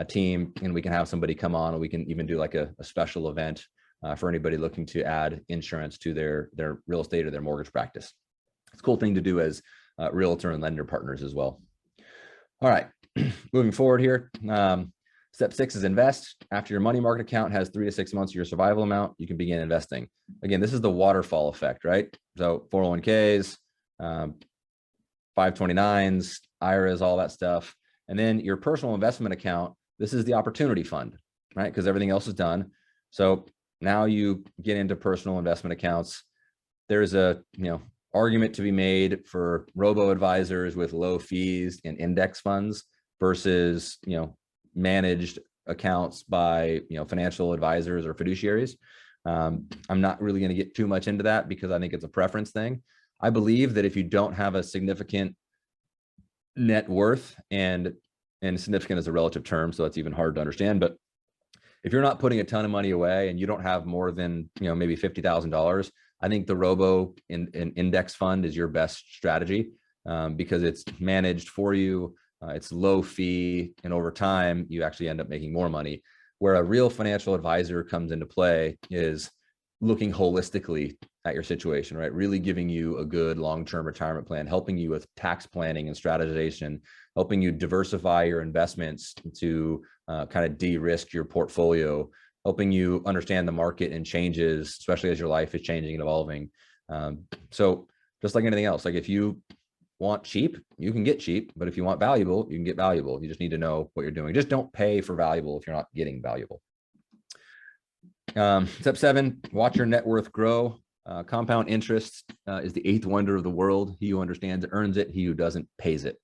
team and we can have somebody come on, and we can even do like a special event for anybody looking to add insurance to their real estate or their mortgage practice. It's a cool thing to do as realtor and lender partners as well. All right, moving forward here. Step 6 is invest. After your money market account has 3 to 6 months of your survival amount, you can begin investing. Again, this is the waterfall effect, right? So 401ks, 529s, IRAs, all that stuff. And then your personal investment account, this is the opportunity fund, right? Because everything else is done. So now you get into personal investment accounts. There's a, argument to be made for robo-advisors with low fees and index funds versus, managed accounts by, financial advisors or fiduciaries. I'm not really going to get too much into that because I think it's a preference thing. I believe that if you don't have a significant net worth, and significant is a relative term, so it's even hard to understand, but if you're not putting a ton of money away and you don't have more than, maybe $50,000, I think the robo index fund is your best strategy because it's managed for you. It's low fee, and over time, you actually end up making more money. Where a real financial advisor comes into play is looking holistically at your situation, right? Really giving you a good long-term retirement plan, helping you with tax planning and strategization, helping you diversify your investments to kind of de-risk your portfolio, helping you understand the market and changes, especially as your life is changing and evolving. So just like anything else, like if you want cheap, you can get cheap, but if you want valuable, you can get valuable. You just need to know what you're doing. Just don't pay for valuable if you're not getting valuable. Step 7, watch your net worth grow. Compound interest is the 8th wonder of the world. He who understands it earns it. He who doesn't pays it.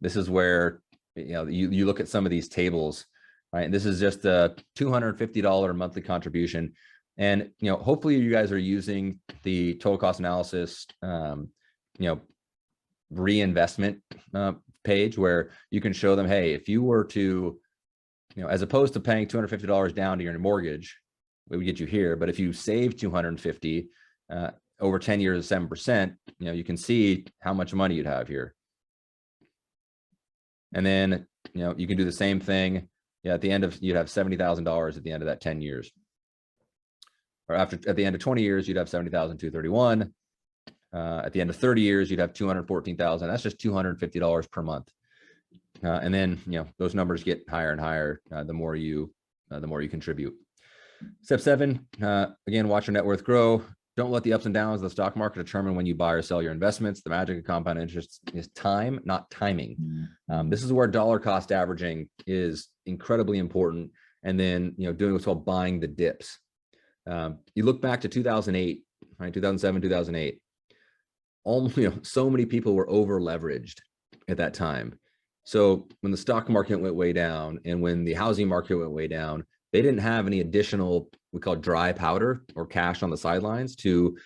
This is where, you look at some of these tables, right? And this is just a $250 monthly contribution. And, hopefully you guys are using the total cost analysis, reinvestment page where you can show them, hey, if you were to, as opposed to paying $250 down to your mortgage, we would get you here. But if you save $250 over 10 years, 7%, you can see how much money you'd have here. And then, you can do the same thing. At the end of, you'd have $70,000 at the end of that 10 years. Or at the end of 20 years, you'd have $70,231. At the end of 30 years, you'd have $214,000. That's just $250 per month. And then, those numbers get higher and higher the more you contribute. Step 7, again, watch your net worth grow. Don't let the ups and downs of the stock market determine when you buy or sell your investments. The magic of compound interest is time, not timing. This is where dollar cost averaging is incredibly important. And then, doing what's called buying the dips. You look back to 2008, right? 2007, 2008. So many people were over leveraged at that time. So when the stock market went way down and when the housing market went way down, they didn't have any additional, we call dry powder or cash on the sidelines to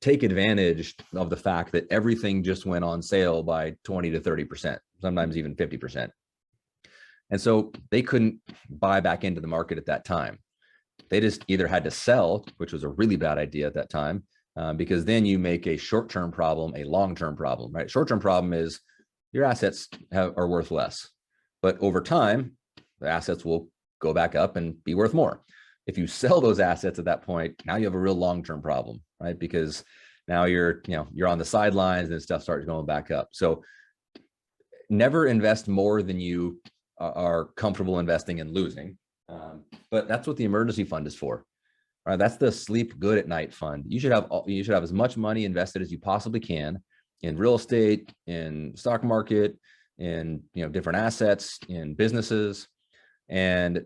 take advantage of the fact that everything just went on sale by 20 to 30%, sometimes even 50%. And so they couldn't buy back into the market at that time. They just either had to sell, which was a really bad idea at that time, because then you make a short-term problem a long-term problem, right? Short-term problem is your assets are worth less, but over time, the assets will go back up and be worth more. If you sell those assets at that point, now you have a real long-term problem, right? Because now you're on the sidelines and stuff starts going back up. So never invest more than you are comfortable investing and losing. But that's what the emergency fund is for. Right? That's the sleep good at night fund. You should have as much money invested as you possibly can in real estate, in stock market, in different assets, in businesses. And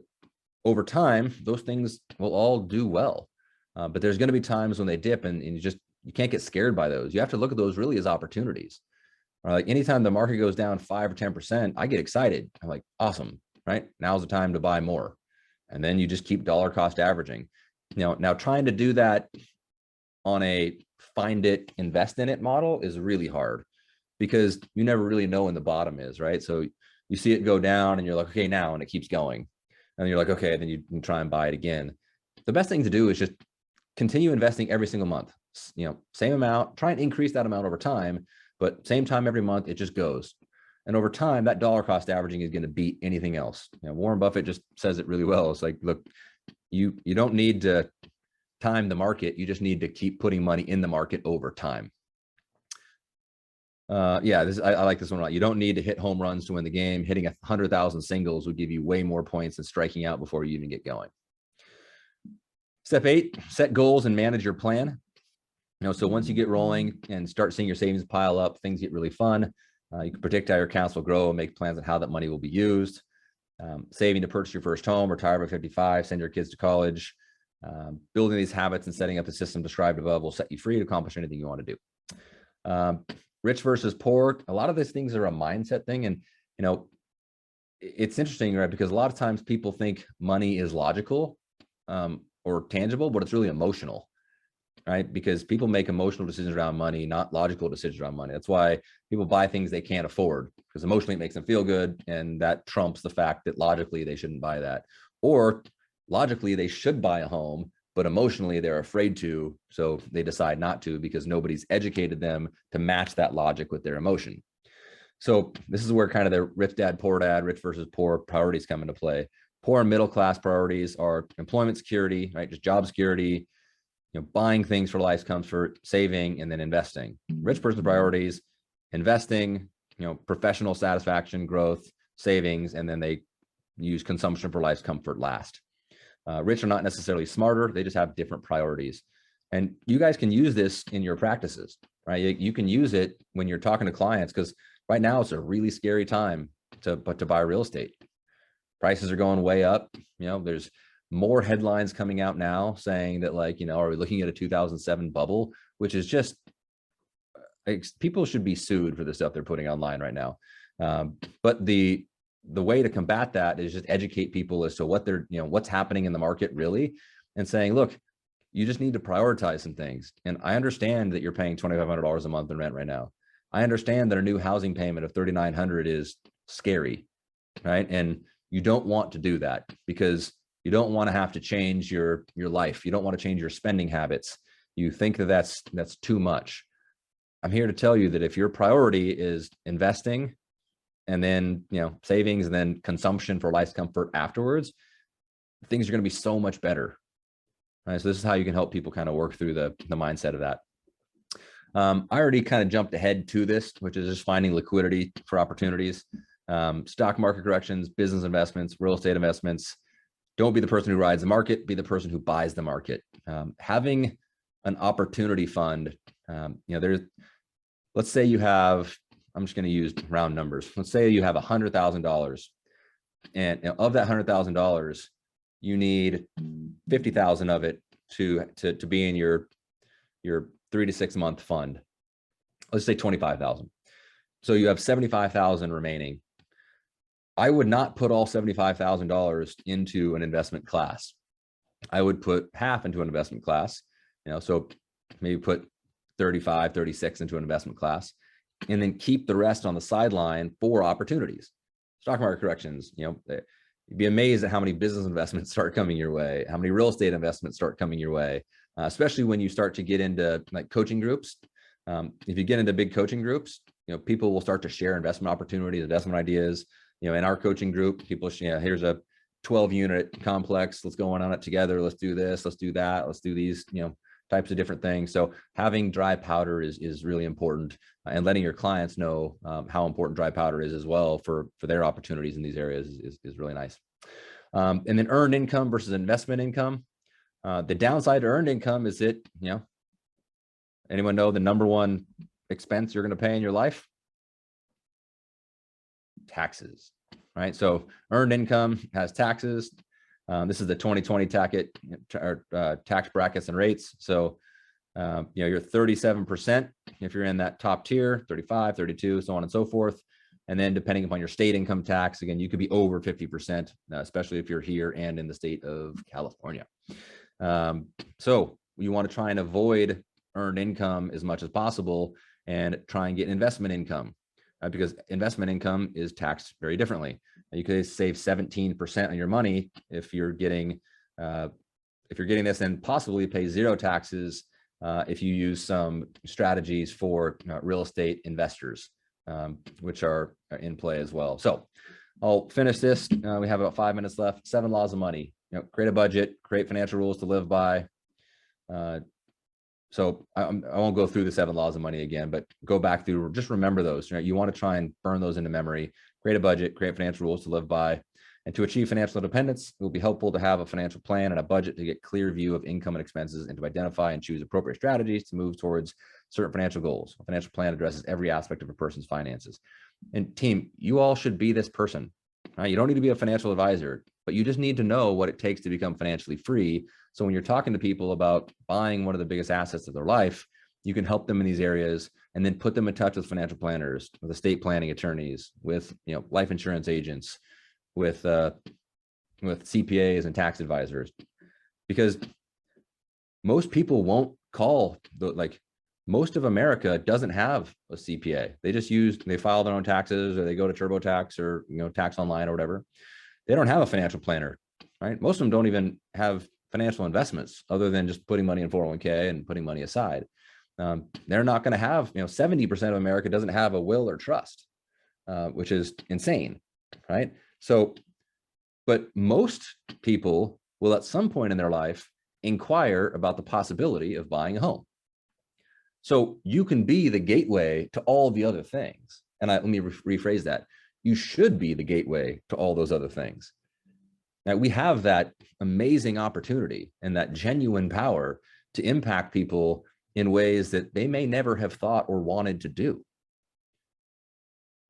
over time, those things will all do well. But there's going to be times when they dip and you can't get scared by those. You have to look at those really as opportunities. Like anytime the market goes down 5 or 10%, I get excited. I'm like, awesome, right? Now's the time to buy more. And then you just keep dollar cost averaging. Now trying to do that on a find it, invest in it model is really hard because you never really know when the bottom is, right? So you see it go down and you're like, okay, now, and it keeps going. And you're like, okay, then you can try and buy it again. the best thing to do is just continue investing every single month. Same amount, try and increase that amount over time, but same time every month, it just goes. And over time, that dollar cost averaging is going to beat anything else. Warren Buffett just says it really well. It's like, look, you don't need to time the market. You just need to keep putting money in the market over time. Yeah, I like this one a lot. You don't need to hit home runs to win the game. Hitting 100,000 singles will give you way more points than striking out before you even get going. Step 8, set goals and manage your plan. So once you get rolling and start seeing your savings pile up, things get really fun. You can predict how your accounts will grow and make plans on how that money will be used. Saving to purchase your first home, retire by 55, send your kids to college. Building these habits and setting up the system described above will set you free to accomplish anything you want to do. Rich versus poor. A lot of these things are a mindset thing. And, it's interesting, right? Because a lot of times people think money is logical or tangible, but it's really emotional, right? Because people make emotional decisions around money, not logical decisions around money. That's why people buy things they can't afford, because emotionally it makes them feel good. And that trumps the fact that logically they shouldn't buy that. Or logically they should buy a home, but emotionally they're afraid to. So they decide not to because nobody's educated them to match that logic with their emotion. So this is where kind of the rich dad, rich versus poor priorities come into play. Poor and middle class priorities are employment security, right? Just job security, buying things for life's comfort, saving, and then investing. Rich person priorities, investing, professional satisfaction, growth, savings, and then they use consumption for life's comfort last. Rich are not necessarily smarter. They just have different priorities. And you guys can use this in your practices, right? You can use it when you're talking to clients, because right now it's a really scary time to buy real estate. Prices are going way up. There's more headlines coming out now saying that, like, are we looking at a 2007 bubble, which is just, people should be sued for the stuff they're putting online right now. But the way to combat that is just educate people as to what they're, what's happening in the market really, and saying, look, you just need to prioritize some things. And I understand that you're paying $2,500 a month in rent right now. I understand that a new housing payment of $3,900 is scary, right? And you don't want to do that because you don't want to have to change your life. You don't want to change your spending habits. You think that that's too much. I'm here to tell you that if your priority is investing and then, savings and then consumption for life's comfort afterwards, things are going to be so much better. Right? So this is how you can help people kind of work through the mindset of that. I already kind of jumped ahead to this, which is just finding liquidity for opportunities, stock market corrections, business investments, real estate investments. Don't be the person who rides the market, be the person who buys the market. Having an opportunity fund, let's say you have, I'm just going to use round numbers. Let's say you have $100,000, and of that $100,000, you need 50,000 of it to be in your 3 to 6 month fund. Let's say 25,000. So you have 75,000 remaining. I would not put all $75,000 into an investment class. I would put half into an investment class, so maybe put 35, 36 into an investment class, and then keep the rest on the sideline for opportunities. Stock market corrections, you'd be amazed at how many business investments start coming your way, how many real estate investments start coming your way, especially when you start to get into like coaching groups. If you get into big coaching groups, people will start to share investment opportunities, investment ideas. In our coaching group, people, here's a 12-unit complex. Let's go on it together. Let's do this. Let's do that. Let's do these, types of different things. So having dry powder is really important, and letting your clients know how important dry powder is as well for their opportunities in these areas is really nice. And then earned income versus investment income. The downside to earned income is that, anyone know the number one expense you're going to pay in your life? Taxes, right? So earned income has taxes. This is the 2020 tax brackets and rates. So, you're 37% if you're in that top tier, 35, 32, so on and so forth. And then depending upon your state income tax, again, you could be over 50%, especially if you're here and in the state of California. So you want to try and avoid earned income as much as possible and try and get investment income, because investment income is taxed very differently. You could save 17% on your money if you're getting if you're getting this, then possibly pay zero taxes if you use some strategies for real estate investors, which are in play as well. So I'll finish this. We have about 5 minutes left. 7 laws of money. Create a budget, create financial rules to live by. So I won't go through the 7 laws of money again, but go back through, just remember those. You want to try and burn those into memory. Create a budget, create financial rules to live by. And to achieve financial independence, it will be helpful to have a financial plan and a budget to get clear view of income and expenses and to identify and choose appropriate strategies to move towards certain financial goals. A financial plan addresses every aspect of a person's finances. And team, you all should be this person. Right? You don't need to be a financial advisor, but you just need to know what it takes to become financially free. So when you're talking to people about buying one of the biggest assets of their life, you can help them in these areas and then put them in touch with financial planners, with estate planning attorneys, with life insurance agents, with CPAs and tax advisors, because most people won't call most of America doesn't have a CPA. They file their own taxes, or they go to TurboTax or tax online or whatever. They don't have a financial planner, right? Most of them don't even have financial investments other than just putting money in 401k and putting money aside. They're not going to have 70% of America doesn't have a will or trust, which is insane, right? So, but most people will at some point in their life inquire about the possibility of buying a home. So you can be the gateway to all the other things. And let me rephrase that. You should be the gateway to all those other things. Now, we have that amazing opportunity and that genuine power to impact people in ways that they may never have thought or wanted to do.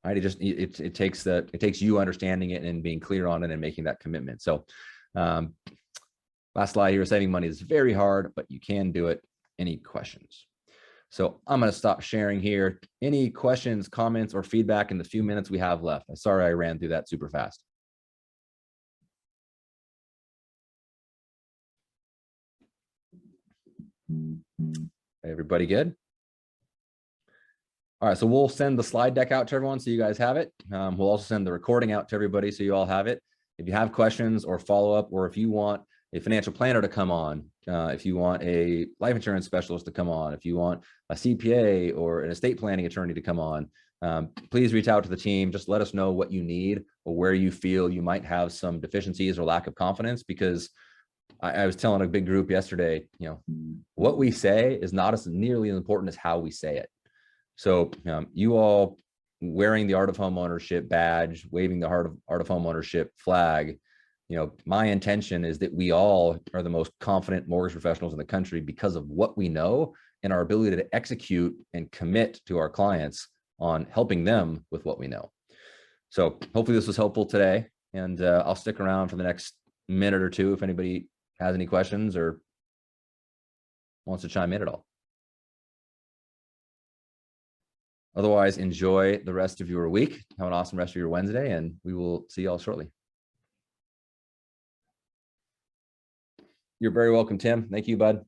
Right? It takes you understanding it and being clear on it and making that commitment. So last slide here, saving money is very hard, but you can do it. Any questions? So I'm going to stop sharing here. Any questions, comments, or feedback in the few minutes we have left? I'm sorry I ran through that super fast. Everybody good? All right, so we'll send the slide deck out to everyone so you guys have it. We'll also send the recording out to everybody so you all have it. If you have questions or follow-up, or if you want a financial planner to come on, if you want a life insurance specialist to come on, if you want a CPA or an estate planning attorney to come on, please reach out to the team. Just let us know what you need or where you feel you might have some deficiencies or lack of confidence, because I was telling a big group yesterday, what we say is not as nearly as important as how we say it. So you all wearing the Art of Homeownership badge, waving the Art of Homeownership flag, my intention is that we all are the most confident mortgage professionals in the country because of what we know and our ability to execute and commit to our clients on helping them with what we know. So hopefully this was helpful today, and I'll stick around for the next minute or two if anybody has any questions or wants to chime in at all. Otherwise, enjoy the rest of your week. Have an awesome rest of your Wednesday, and we will see y'all shortly. You're very welcome, Tim. Thank you, bud.